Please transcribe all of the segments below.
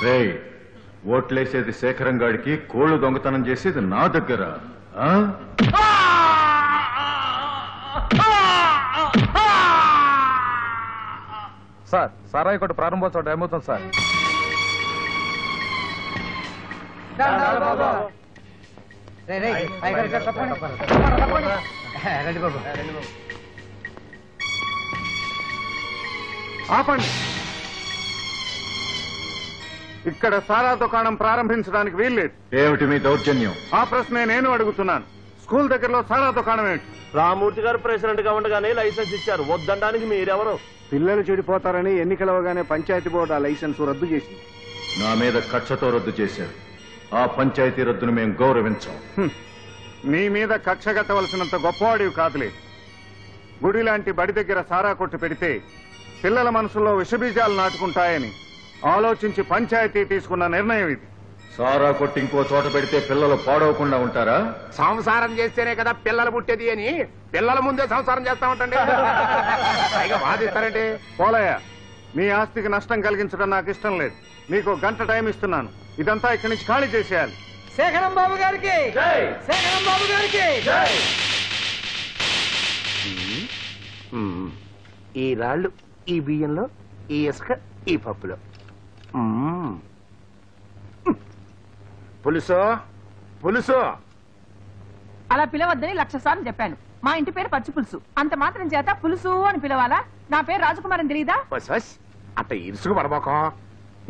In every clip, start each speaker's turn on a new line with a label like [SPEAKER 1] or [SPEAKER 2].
[SPEAKER 1] రేయ్, ఓట్లేసేది శేఖరం గాడికి, కోళ్లు దొంగతనం చేసేది నా దగ్గర.
[SPEAKER 2] సార్, సారాయి కొట్టు ప్రారంభోత్సవం టైం అవుతుంది సార్.
[SPEAKER 3] ఆపండి. ఇక్కడ సారా దుకాణం ప్రారంభించడానికి వీల్లేదు.
[SPEAKER 1] ఏమిటి మీ దౌర్జన్యం?
[SPEAKER 3] ఆ ప్రశ్నే నేను అడుగుతున్నాను. స్కూల్ దగ్గరలో సారా దుకాణం ఏమిటి?
[SPEAKER 4] రామూర్తి గారు ప్రెసిడెంట్ గా ఉండగానే లైసెన్స్ ఇచ్చారు. వద్దడానికి మీరెవరు?
[SPEAKER 3] పిల్లలు చెడిపోతారని ఎన్నికలవగానే పంచాయతీ బోర్డు ఆ లైసెన్స్ రద్దు చేసింది.
[SPEAKER 1] నా మీద కక్షతో రద్దు చేశారు. ఆ పంచాయతీ రద్దును మేము గౌరవించాం.
[SPEAKER 3] నీ మీద కక్ష కట్టవలసినంత గొప్పవాడివి కాదులే. గుడి లాంటి బడి దగ్గర సారా కొట్టు పెడితే పిల్లల మనసులో విషబీజాలు నాటుకుంటాయని ఆలోచించి పంచాయతీ తీసుకున్న నిర్ణయం ఇది.
[SPEAKER 1] సారా కొట్టి ఇంకో చోట పెడితే పిల్లలు పాడవకుండా ఉంటారా?
[SPEAKER 5] సంసారం చేస్తేనే కదా పిల్లలు పుట్టేది అని పిల్లల ముందే సంసారం చేస్తా ఉంటాండి. బాధిస్తారంటే
[SPEAKER 3] పోలయ్య, నీ ఆస్తికి నష్టం కలిగించడం నాకు ఇష్టం లేదు. నీకు గంట టైం ఇస్తున్నాను. ఇదంతా ఇక్కడి నుంచి ఖాళీ చేసేయాలి.
[SPEAKER 6] శేఖరం బాబు గారికి, శేఖరం బాబు గారికి.
[SPEAKER 5] ఈ రాళ్ళు ఈ బియ్యంలో, ఈ ఇసుక ఈ పప్పులో. పులుసు పులుసు
[SPEAKER 7] అలా పిలవద్దని 1,00,000 సార్లు చెప్పాను. మా ఇంటి పేరు పచ్చి పులుసు. అంత మాత్రం చేత పులుసు అని పిలవాలా? నా పేరు రాజకుమార్ అని తెలీదా?
[SPEAKER 5] అట్ట ఇరుసుకు పడబోకం.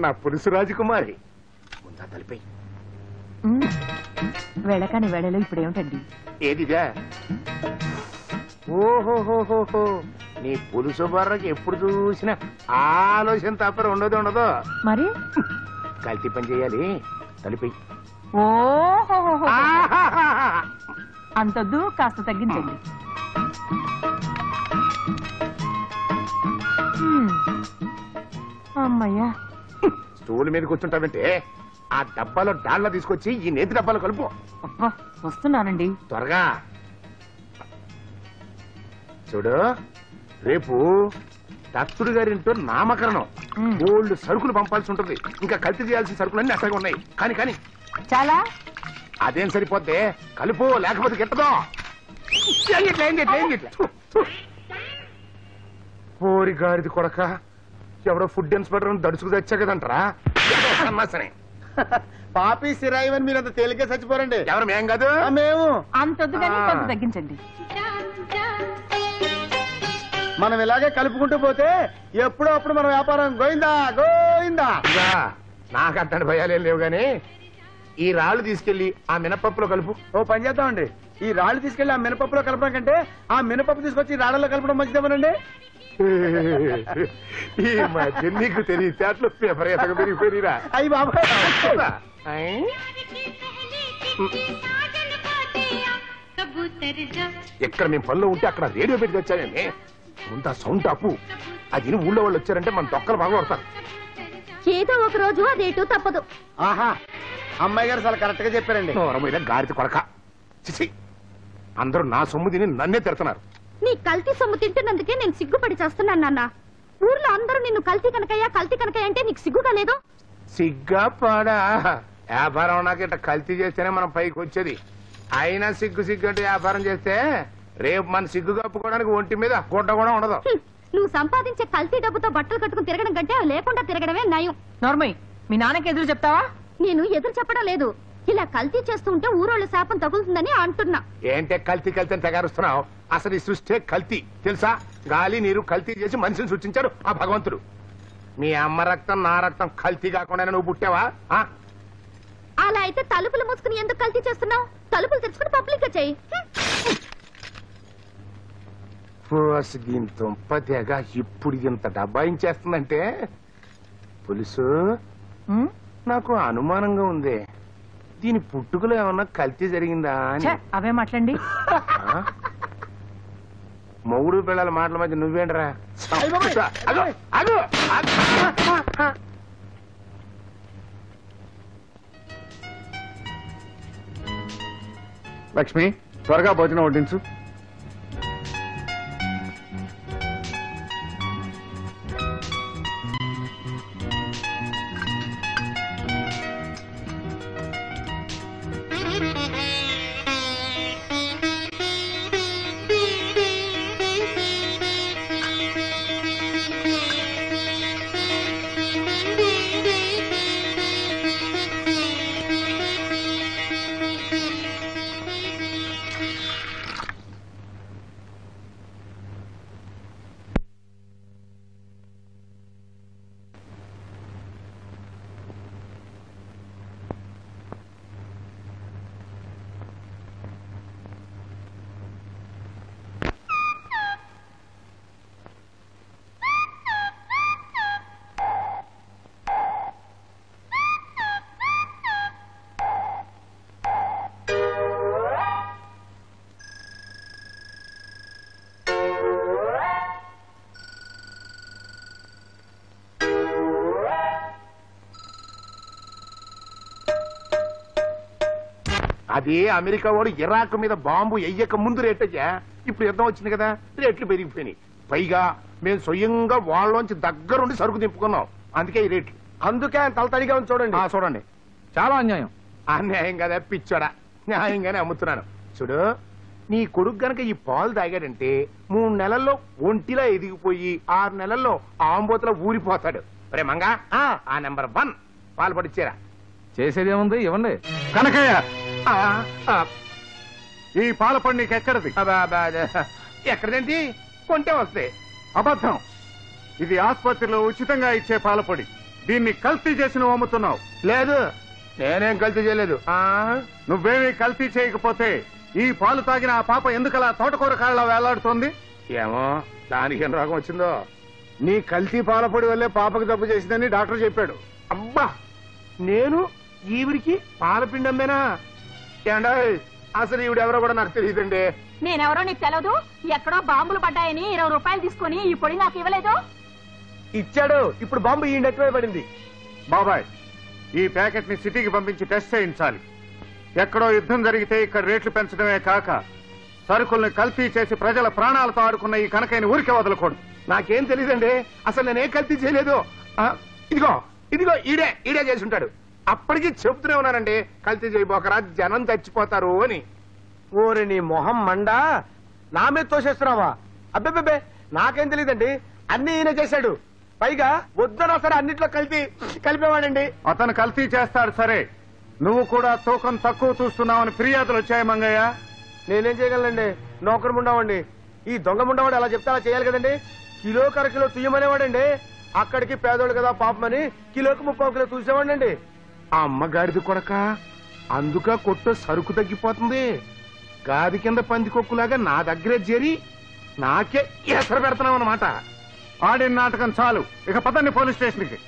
[SPEAKER 5] నా పులుసు రాజకుమారి. ముందా తలిపై
[SPEAKER 7] వెళ్ళకాని వేళలో ఇప్పుడేమిటండి?
[SPEAKER 5] ఏదిగా? ఓహోహోహో, నీ పులుసు బర్రకి ఎప్పుడు చూసినా ఆలోచన తప్ప ఉండదు.
[SPEAKER 7] మరి
[SPEAKER 5] కల్తీ పని చేయాలి. తలిపై.
[SPEAKER 7] ఓహో, అంతొద్దు, కాస్త తగ్గించండి. అమ్మయ్యా.
[SPEAKER 5] స్టూల్ మీద కూర్చుంటావంటే ఆ డబ్బాలో డాళ్ళ తీసుకొచ్చి ఈ నేతి డబ్బాలో కలుపు.
[SPEAKER 7] వస్తున్నానండి.
[SPEAKER 5] త్వరగా చూడు. రేపు దత్తుడు గారింటో నామకరణం. ఓల్డ్ సరుకులు పంపాల్సి ఉంటుంది. ఇంకా కల్తీ చేయాల్సిన సరుకులన్నీ అసలు ఉన్నాయి. కానీ
[SPEAKER 7] చాలా
[SPEAKER 5] అదేం సరిపోద్ది. కలుపు, లేకపోతే గిట్టదు. పోరి గాడిది కొడక, ఎవడో ఫుడ్ ఇన్స్పెక్టర్ దడుచుకు తెచ్చా కదంటారా?
[SPEAKER 6] పాపి సిరాయివని మీరంత తేలిగ్గా చచ్చిపోరండి.
[SPEAKER 5] ఎవరు? మేం కాదు.
[SPEAKER 6] మేము.
[SPEAKER 7] అంతొద్దు కానీ కొంత తగ్గించండి.
[SPEAKER 6] మనం ఇలాగే కలుపుకుంటూ పోతే ఎప్పుడో అప్పుడు మన వ్యాపారం గోయిందా గోయిందా.
[SPEAKER 5] నాకు అట్టని భయాలేం లేవు గాని ఈ రాళ్లు తీసుకెళ్లి ఆ మినపప్పులో కలుపు.
[SPEAKER 6] ఓ పని చేద్దామండి, ఈ రాళ్లు తీసుకెళ్లి ఆ మినపప్పులో కలపడం కంటే ఆ మినపప్పు తీసుకొచ్చి రాళ్లలో కలపడం మంచిదేమోనండి.
[SPEAKER 5] ఈ మధ్య నీకు తెలియచేట్లు విపరీతంగా పెరిగిపోయిరా.
[SPEAKER 6] అయ్యి బాబా,
[SPEAKER 5] ఎక్కడ మేము పనిలో ఉంటే అక్కడ రేడియో పెట్టి తెచ్చానండి. ముందు ఆ సౌండ్ అప్పు. అది ఊళ్ళో వాళ్ళు వచ్చారంటే మన తొక్కలు బాగా పడతారు.
[SPEAKER 8] ఏదో ఒక రోజు ఆ రేటు తప్పదు.
[SPEAKER 6] ఆహా, అమ్మాయి గారు చాలా కరెక్ట్ గా చెప్పారండి.
[SPEAKER 5] మీద గాడిద కొడక. చిచి, అందరూ నా సొమ్ము తిని నన్నే తిడుతున్నారు.
[SPEAKER 8] నీ కల్తీ సొమ్ము తింటున్నందుకే నేను సిగ్గుపడి చేస్తున్నాను నాన్న. ఊర్లో అందరూ నిన్ను కల్తీ కనకయ్య అంటే నీకు సిగ్గుగా లేదు?
[SPEAKER 5] సిగ్గా పాడా? వ్యాపారం నాకు ఇట్లా కల్తీ చేస్తేనే మనం పైకి వచ్చేది. అయినా సిగ్గు అంటే వ్యాపారం చేస్తే రేపు మన సిగ్గు కప్పుకోవడానికి ఒంటి మీద గుడ్డ కూడా ఉండదు.
[SPEAKER 8] నువ్వు సంపాదించే కల్తీ డబ్బుతో బట్టలు కట్టుకుని తిరగడం కంటే లేకుండా తిరగడమే నయం.
[SPEAKER 7] నార్మల్, మీ నాన్నకి ఎదురు చెప్తావా?
[SPEAKER 8] నేను ఎదురు చెప్పడం లేదు. ఇలా కల్తీ చేస్తూ ఉంటే ఊరోళ్ళ శాపం తగులుతుందని అంటున్నా.
[SPEAKER 5] ఏంటే కల్తీ అని తెగారుస్తున్నావు? అసలు ఈ సృష్టి కల్తీ తెలుసా? గాలి నీరు కల్తీ చేసి మనిషిని సృష్టించాడు ఆ భగవంతుడు. మీ అమ్మ రక్తం నా రక్తం కల్తీ కాకుండా నువ్వు పుట్టావా?
[SPEAKER 8] అలా అయితే తలుపులు మూసుకుని ఎందుకు కల్తీ చేస్తున్నావు? తలుపులు తెరుచుకుని పబ్లిక్ గా చెయ్యి.
[SPEAKER 5] తుంపదేగా ఇప్పుడు ఇంత డబ్బాయించేస్తుందంటే పులుసు నాకు అనుమానంగా ఉంది. దీని పుట్టుకలో ఏమన్నా కల్తీ జరిగిందా అని.
[SPEAKER 7] అవే మాట్లాడండి.
[SPEAKER 5] మొగుడు పిల్లల మాటల మధ్య నువ్వేంట్రా?
[SPEAKER 3] లక్ష్మి, త్వరగా భోజనం వడ్డించు.
[SPEAKER 5] అదే అమెరికా వాడు ఇరాక్ మీద బాంబు ఎయ్యక ముందు రేటయ్యా. ఇప్పుడు యుద్ధం వచ్చింది కదా, రేట్లు పెరిగిపోయినాయి. పైగా మేము స్వయంగా వాళ్ళలోంచి దగ్గరుండి సరుకు దింపుకున్నాం, అందుకే ఈ రేట్లు.
[SPEAKER 6] అందుకే ఆయన తలతడిగా ఉంది చూడండి.
[SPEAKER 5] చూడండి,
[SPEAKER 2] చాలా అన్యాయం.
[SPEAKER 5] అన్యాయం కదా పిచ్చోడా, న్యాయంగానే అమ్ముతున్నాను. చూడు, నీ కొడుకు గనక ఈ పాలు తాగాడంటే 3 నెలల్లో ఒంటిలా ఎదిగిపోయి 6 నెలల్లో ఆంబోతలో ఊరిపోతాడు. రే మంగా, ఆ నెంబర్ 1 పాలు పడిచ్చారా.
[SPEAKER 2] చేసేదేముంది, ఇవ్వండి.
[SPEAKER 3] కనకయ్య, ఈ పాల పండు నీకెక్కడది?
[SPEAKER 5] ఎక్కడదేంటి, కొంటే వస్తాయి.
[SPEAKER 3] అబద్ధం. ఇది ఆసుపత్రిలో ఉచితంగా ఇచ్చే పాలపొడి. దీన్ని కల్తీ చేసి నువ్వు అమ్ముతున్నావు.
[SPEAKER 5] లేదు, నేనేం కల్తీ చేయలేదు.
[SPEAKER 3] నువ్వేమీ కల్తీ చేయకపోతే ఈ పాలు తాగిన ఆ పాప ఎందుకలా తోటకూర కాళ్ళ వేలాడుతోంది?
[SPEAKER 5] ఏమో, దానికి ఏం రోగం వచ్చిందో.
[SPEAKER 3] నీ కల్తీ పాలపొడి వల్లే పాపకు జబ్బు చేసిందని డాక్టర్ చెప్పాడు.
[SPEAKER 5] అబ్బా, నేను ఈవిడికి పాలపిండి అమ్మేనా? ఏండా, అసలు ఈవిడెవరో కూడా నాకు తెలియదండి.
[SPEAKER 7] నేనెవరో నీకు తెలవదు. ఎక్కడో బాంబులు పడ్డాయని 20 రూపాయలు తీసుకుని ఈ పొడి నాకు ఇవ్వలేదు.
[SPEAKER 6] ఇచ్చాడు. ఇప్పుడు బాంబు ఈ నెట్టివే పడింది.
[SPEAKER 3] బాబాయ్, ఈ ప్యాకెట్ ని సిటీకి పంపించి టెస్ట్ చేయించాలి. ఎక్కడో యుద్ధం జరిగితే ఇక్కడ రేట్లు పెంచడమే కాక సరుకుల్ని కల్తీ చేసి ప్రజల ప్రాణాలతో ఆడుకున్న ఈ కనకైన ఊరికే వదలకూడదు.
[SPEAKER 5] నాకేం తెలియదండి, అసలు నేనేం కల్తీ చేయలేదు. ఇదిగో ఇదిగో ఈడే చేసి ఉంటాడు. అప్పటికి చెబుతూనే ఉన్నానండి, కల్తీ చేయబోకరా, జనం చచ్చిపోతారు అని.
[SPEAKER 6] ఓరి నీ మొహం మండా, నా మీద తోసేస్తున్నావా? అబ్బే, నాకేం తెలియదండి, అన్ని ఈయన చేశాడు. పైగా వద్దనా సరే అన్నిట్లో కలిపేవాడండి.
[SPEAKER 3] అతను కల్తీ చేస్తాడు సరే, నువ్వు కూడా తూకం తక్కువ చూస్తున్నావని ఫిర్యాదులు వచ్చాయి మంగయ్య.
[SPEAKER 6] నేనేం చేయగలనండి, నౌకరు ముండావండి. ఈ దొంగ ముండావాడు అలా చెప్తే అలా చేయాలి కదండి. కిలో కరకిలో తుయ్యమనేవాడండి. అక్కడికి పేదోడు కదా పాపమని కిలోకి 30 కిలో చూసేవాడండి.
[SPEAKER 5] ఆ అమ్మగారిది కొడక, అందుక కొట్టు సరుకు తగ్గిపోతుంది. గాది కింద పందికొక్కులాగా నా దగ్గరే చేరి నాకే ఎసరు పెడతావు అన్నమాట.
[SPEAKER 3] ఆడిన నాటకం చాలు, ఇక పదండి పోలీస్ స్టేషన్ కి.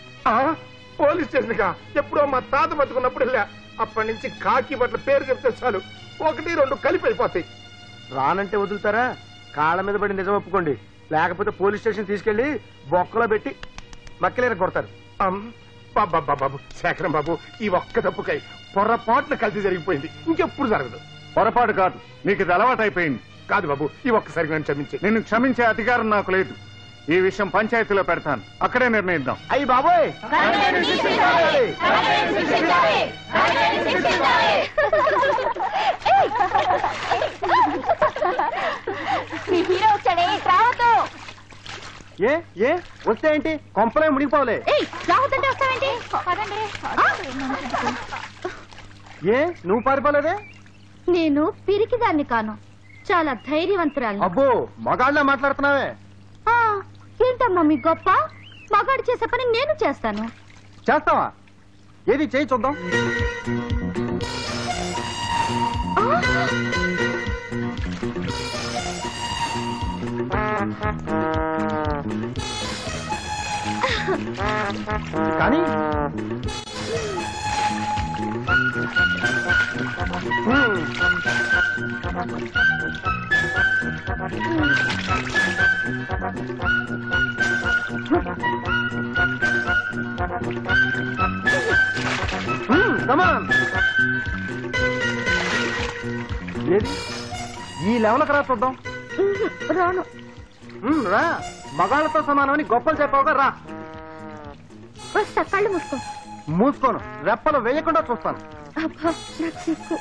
[SPEAKER 5] పోలీస్ స్టేషన్ కా? ఎప్పుడో మా తాత బతుకున్నప్పుడు వెళ్ళా. అప్పటి నుంచి కాకి బట్ల పేరు చెప్తే చాలు 1, 2 కలిపి అయిపోతాయి.
[SPEAKER 6] రానంటే వదులుతారా? కాళ్ళ మీద పడి నిజం ఒప్పుకోండి, లేకపోతే పోలీస్ స్టేషన్ తీసుకెళ్లి బొక్కలో పెట్టి మక్కలేర కొడతారు.
[SPEAKER 5] బాబు శేఖరం బాబు, ఈ ఒక్క తప్పుకై పొరపాటున కల్తీ జరిగిపోయింది, ఇంకెప్పుడు జరగదు.
[SPEAKER 3] పొరపాటు కాదు, నీకు ఇది అలవాటైపోయింది.
[SPEAKER 5] కాదు బాబు, ఈ ఒక్కసారి నన్ను క్షమించి.
[SPEAKER 3] నిన్ను క్షమించే అధికారం నాకు లేదు. ఈ విషయం పంచాయతీలో పెడతాను, అక్కడే నిర్ణయిద్దాం.
[SPEAKER 6] అయ్యి బాబోయ్,
[SPEAKER 8] హీరో వచ్చాడే, రావద్దు.
[SPEAKER 6] ఏ వస్తే ఏంటి, కొంపలే మునిగిపోలే.
[SPEAKER 8] రావద్దంటే వస్తావేంటి?
[SPEAKER 6] ఏ నువ్వు పారిపోలేదే?
[SPEAKER 8] నేను పిరికిదాన్ని కాను, చాలా ధైర్యవంతురాలు.
[SPEAKER 6] అబ్బో, మగాళ్ళ మాట్లాడుతున్నావే.
[SPEAKER 8] ఏంటమ్మా మీ గొప్ప? మగాడు చేసే పని నేను చేస్తాను.
[SPEAKER 6] చేస్తావా? ఏది చేయి చూద్దాం. కానీ ఏది ఈ లెవెల్కి రా చూద్దాం.
[SPEAKER 8] రాను.
[SPEAKER 6] రా, మగాళ్ళతో సమానమని గొప్పలు చెప్పావుగా, రా.
[SPEAKER 8] వస్తా, కళ్ళు మూసుకో.
[SPEAKER 6] మూసుకోను, రెప్పలు వేయకుండా చూస్తాను.
[SPEAKER 8] అబ్బా, నాకు సిగ్గు.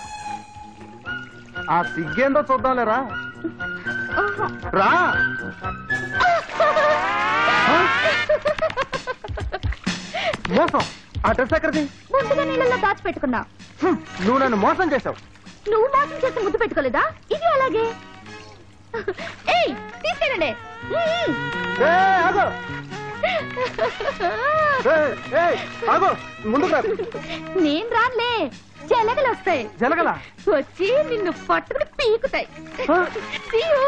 [SPEAKER 6] ఆ సిగ్గేందో చూద్దాంలేరా. రా. మోసం. ఆ డ్రెస్ ఎక్కడిది?
[SPEAKER 8] ముందుగా నీళ్ళలో దాచిపెట్టుకున్నా.
[SPEAKER 6] నువ్వు నన్ను మోసం చేసావు.
[SPEAKER 8] నువ్వు మోసం చేసి ముద్దు పెట్టుకోలేదా? ఇది అలాగే. ఏయ్, తీసుకెళ్ళండి.
[SPEAKER 6] ఆగు, ముందుకు రా.
[SPEAKER 8] నేను రానులే, జలగలు వస్తాయి.
[SPEAKER 6] జలగల
[SPEAKER 8] వచ్చి నిన్ను పట్టుకుని పీకుతాయి. See you.